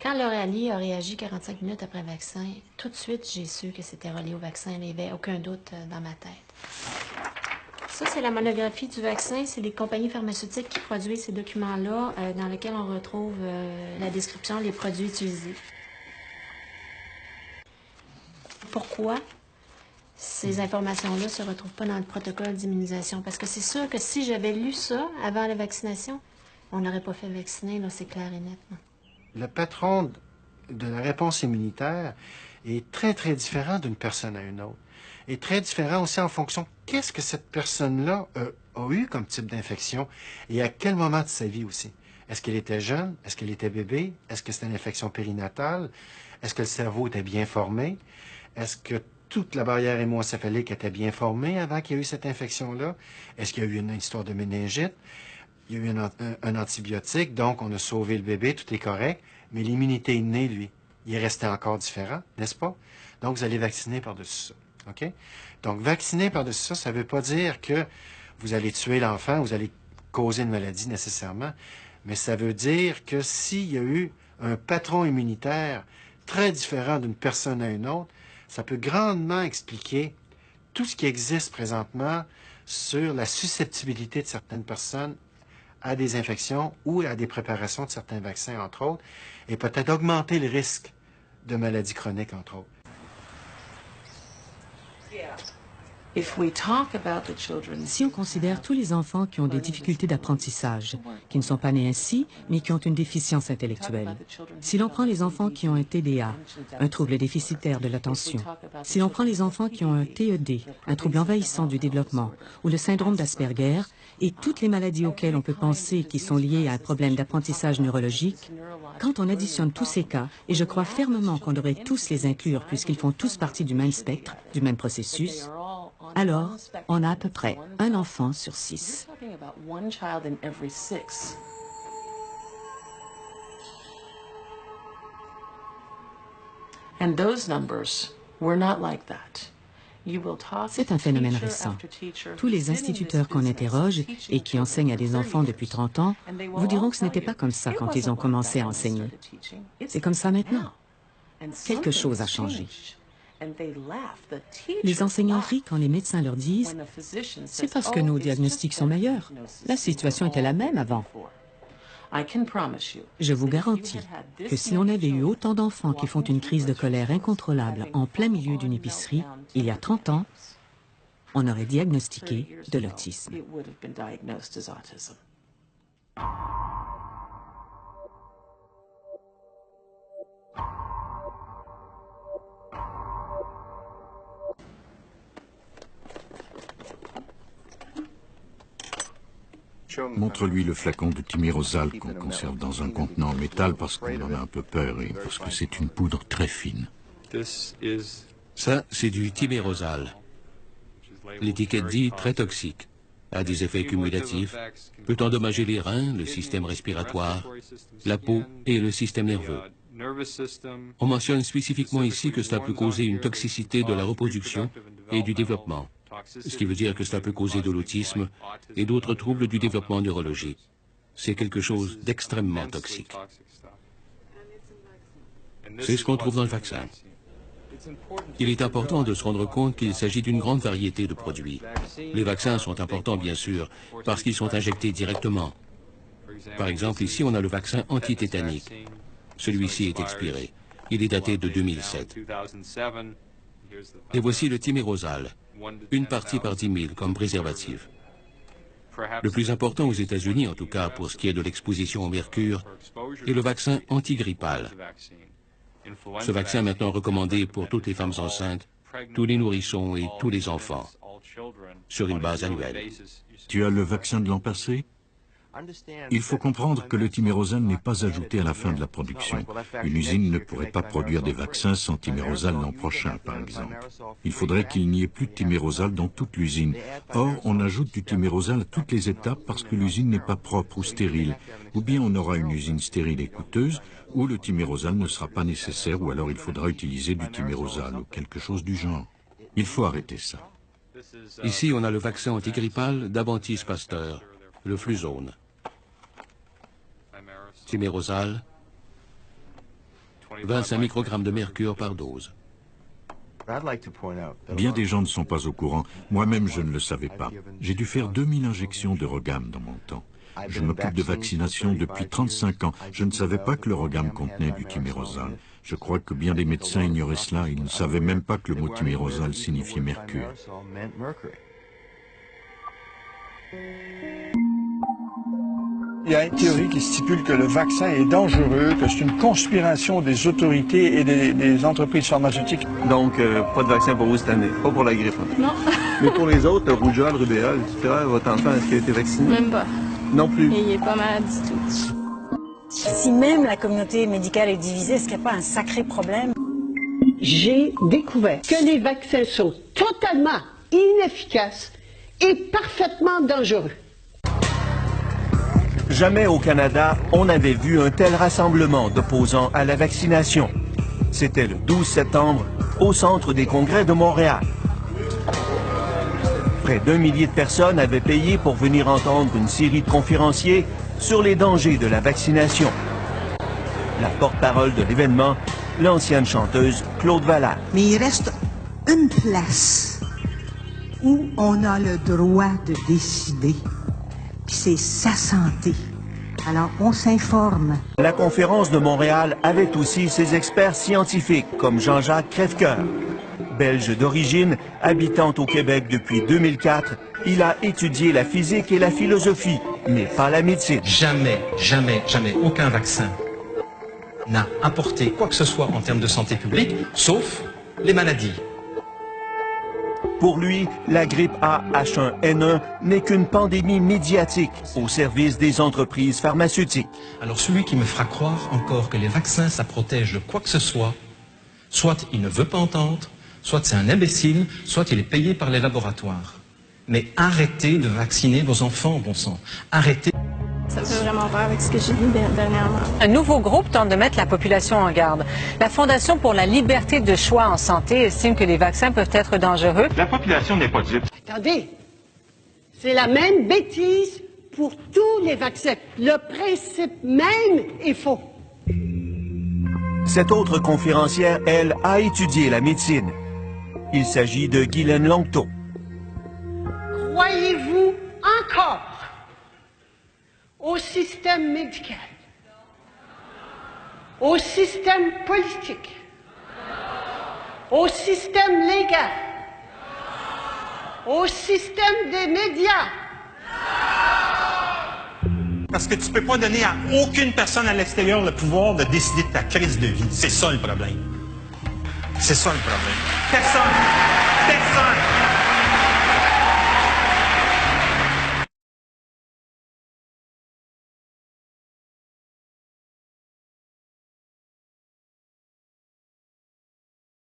Quand l'Aurélie a réagi 45 minutes après le vaccin, tout de suite, j'ai su que c'était relié au vaccin. Il n'y avait aucun doute dans ma tête. Ça, c'est la monographie du vaccin. C'est les compagnies pharmaceutiques qui produisent ces documents-là dans lesquels on retrouve la description, les produits utilisés. Pourquoi ces informations-là ne se retrouvent pas dans le protocole d'immunisation? Parce que c'est sûr que si j'avais lu ça avant la vaccination, on n'aurait pas fait vacciner, là, c'est clair et net. Là. Le patron de la réponse immunitaire est très, très différent d'une personne à une autre. Et très différent aussi en fonction de qu'est-ce que cette personne-là a eu comme type d'infection et à quel moment de sa vie aussi. Est-ce qu'elle était jeune? Est-ce qu'elle était bébé? Est-ce que c'était une infection périnatale? Est-ce que le cerveau était bien formé? Est-ce que toute la barrière hémoencéphalique était bien formée avant qu'il y ait eu cette infection-là? Est-ce qu'il y a eu une histoire de méningite? Il y a eu un antibiotique, donc on a sauvé le bébé, tout est correct, mais l'immunité innée, lui, il est resté encore différent, n'est-ce pas? Donc, vous allez vacciner par-dessus ça, OK? Donc, vacciner par-dessus ça, ça ne veut pas dire que vous allez tuer l'enfant, vous allez causer une maladie nécessairement, mais ça veut dire que s'il y a eu un patron immunitaire très différent d'une personne à une autre, ça peut grandement expliquer tout ce qui existe présentement sur la susceptibilité de certaines personnes à des infections ou à des préparations de certains vaccins, entre autres, et peut-être augmenter le risque de maladies chroniques, entre autres. Si on considère tous les enfants qui ont des difficultés d'apprentissage, qui ne sont pas nés ainsi, mais qui ont une déficience intellectuelle, si l'on prend les enfants qui ont un TDA, un trouble déficitaire de l'attention, si l'on prend les enfants qui ont un TED, un trouble envahissant du développement, ou le syndrome d'Asperger, et toutes les maladies auxquelles on peut penser qui sont liées à un problème d'apprentissage neurologique, quand on additionne tous ces cas, et je crois fermement qu'on devrait tous les inclure puisqu'ils font tous partie du même spectre, du même processus, alors on a à peu près un enfant sur 6. C'est un phénomène récent. Tous les instituteurs qu'on interroge et qui enseignent à des enfants depuis 30 ans vous diront que ce n'était pas comme ça quand ils ont commencé à enseigner. C'est comme ça maintenant. Quelque chose a changé. Les enseignants rient quand les médecins leur disent « C'est parce que nos diagnostics sont meilleurs. La situation était la même avant. » Je vous garantis que si on avait eu autant d'enfants qui font une crise de colère incontrôlable en plein milieu d'une épicerie, il y a 30 ans, on aurait diagnostiqué de l'autisme. Montre-lui le flacon de thymérosal qu'on conserve dans un contenant en métal parce qu'on en a un peu peur et parce que c'est une poudre très fine. Ça, c'est du thymérosal. L'étiquette dit très toxique, a des effets cumulatifs, peut endommager les reins, le système respiratoire, la peau et le système nerveux. On mentionne spécifiquement ici que cela peut causer une toxicité de la reproduction et du développement, ce qui veut dire que cela peut causer de l'autisme et d'autres troubles du développement neurologique. C'est quelque chose d'extrêmement toxique. C'est ce qu'on trouve dans le vaccin. Il est important de se rendre compte qu'il s'agit d'une grande variété de produits. Les vaccins sont importants, bien sûr, parce qu'ils sont injectés directement. Par exemple, ici, on a le vaccin antitétanique. Celui-ci est expiré. Il est daté de 2007. Et voici le thymérosal, une partie par 10 000 comme préservatif. Le plus important aux États-Unis, en tout cas pour ce qui est de l'exposition au mercure, est le vaccin antigrippal. Ce vaccin est maintenant recommandé pour toutes les femmes enceintes, tous les nourrissons et tous les enfants, sur une base annuelle. Tu as le vaccin de l'an passé? Il faut comprendre que le thymérosal n'est pas ajouté à la fin de la production. Une usine ne pourrait pas produire des vaccins sans thymérosal l'an prochain, par exemple. Il faudrait qu'il n'y ait plus de thymérosal dans toute l'usine. Or, on ajoute du thymérosal à toutes les étapes parce que l'usine n'est pas propre ou stérile. Ou bien on aura une usine stérile et coûteuse, ou le thymérosal ne sera pas nécessaire, ou alors il faudra utiliser du thymérosal ou quelque chose du genre. Il faut arrêter ça. Ici, on a le vaccin antigrippal d'Aventis Pasteur, le fluzone. Thymérosal, 25 microgrammes de mercure par dose. Bien des gens ne sont pas au courant. Moi-même, je ne le savais pas. J'ai dû faire 2000 injections de Rogam dans mon temps. Je m'occupe de vaccination depuis 35 ans. Je ne savais pas que le Rogam contenait du thymérosal. Je crois que bien des médecins ignoraient cela. Ils ne savaient même pas que le mot thymérosal signifiait mercure. Il y a une théorie qui stipule que le vaccin est dangereux, que c'est une conspiration des autorités et des entreprises pharmaceutiques. Donc, pas de vaccin pour vous cette année, pas pour la grippe. Non. Mais pour les autres, le rougeole, rubéole, etc., votre enfant, est-ce qu'il a été vacciné? Même pas. Non plus. Et il est pas malade du tout. Si même la communauté médicale est divisée, est-ce qu'il n'y a pas un sacré problème? J'ai découvert que les vaccins sont totalement inefficaces et parfaitement dangereux. Jamais au Canada, on n'avait vu un tel rassemblement d'opposants à la vaccination. C'était le 12 septembre, au Centre des congrès de Montréal. Près d'1 millier de personnes avaient payé pour venir entendre une série de conférenciers sur les dangers de la vaccination. La porte-parole de l'événement, l'ancienne chanteuse Claude Vallat. Mais il reste une place où on a le droit de décider. Puis c'est sa santé. Alors, on s'informe. La conférence de Montréal avait aussi ses experts scientifiques, comme Jean-Jacques Crèvecoeur. Belge d'origine, habitant au Québec depuis 2004, il a étudié la physique et la philosophie, mais pas la médecine. Jamais, jamais, jamais, aucun vaccin n'a apporté quoi que ce soit en termes de santé publique, sauf les maladies. Pour lui, la grippe A H1N1 n'est qu'une pandémie médiatique au service des entreprises pharmaceutiques. Alors celui qui me fera croire encore que les vaccins, ça protège de quoi que ce soit il ne veut pas entendre, soit c'est un imbécile, soit il est payé par les laboratoires. Mais arrêtez de vacciner vos enfants, bon sang. Arrêtez. Ça me fait vraiment peur avec ce que j'ai vu dernièrement. Un nouveau groupe tente de mettre la population en garde. La Fondation pour la liberté de choix en santé estime que les vaccins peuvent être dangereux. La population n'est pas dupe. Attendez, c'est la même bêtise pour tous les vaccins. Le principe même est faux. Cette autre conférencière, elle, a étudié la médecine. Il s'agit de Guylaine Longteau. Croyez-vous encore au système médical, au système politique, au système légal, au système des médias? Parce que tu ne peux pas donner à aucune personne à l'extérieur le pouvoir de décider de ta crise de vie. C'est ça le problème. C'est ça le problème. Personne. Personne.